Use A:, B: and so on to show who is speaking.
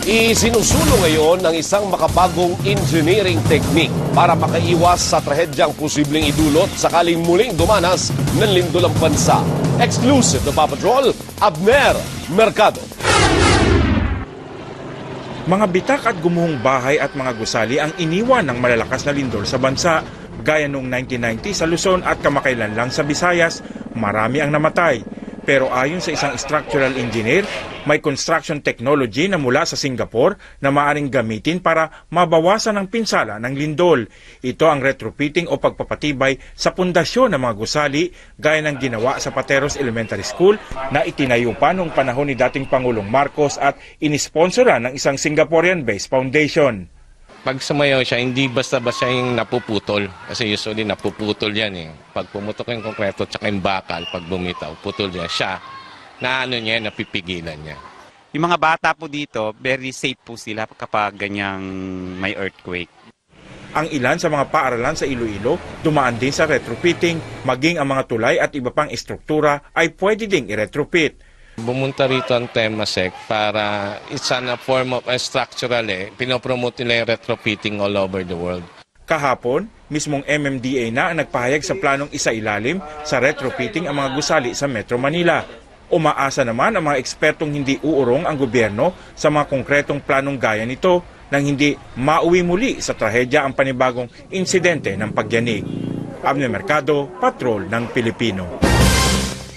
A: Isinusulong ngayon ng isang makabagong engineering technique para makaiwas sa trahedyang posibleng idulot sakaling muling dumanas ng lindol ang bansa. Exclusive na Papatrol, Abner Mercado.
B: Mga bitak at gumuhong bahay at mga gusali ang iniwan ng malalakas na lindol sa bansa. Gaya noong 1990 sa Luzon at kamakailan lang sa Visayas, marami ang namatay. Pero ayon sa isang structural engineer, may construction technology na mula sa Singapore na maaaring gamitin para mabawasan ang pinsala ng lindol. Ito ang retrofitting o pagpapatibay sa pundasyon ng mga gusali gaya ng ginawa sa Pateros Elementary School na itinayo pa noong panahon ni dating Pangulong Marcos at inisponsoran ng isang Singaporean-based foundation.
C: Pag sumayaw siya, hindi basta-basta yung napuputol. Kasi usually napuputol yan eh. Pag pumutok yung konkreto at yung bakal, pag bumitaw, putol yan siya. Napipigilan niya.
D: Yung mga bata po dito, very safe po sila kapag ganyang may earthquake.
B: Ang ilan sa mga paaralan sa Iloilo dumaan din sa retrofitting, maging ang mga tulay at iba pang estruktura ay pwede ding i-retrofit.
C: Bumunta rito ang Temasek para it's a form of structural pinopromote nila yung retrofitting all over the world.
B: Kahapon, mismong MMDA na ang nagpahayag sa planong isailalim sa retrofitting ang mga gusali sa Metro Manila. Umaasa naman ang mga ekspertong hindi uurong ang gobyerno sa mga konkretong planong gaya nito nang hindi mauwi muli sa trahedya ang panibagong insidente ng pagyanig. Abner Mercado, Patrol ng Pilipino.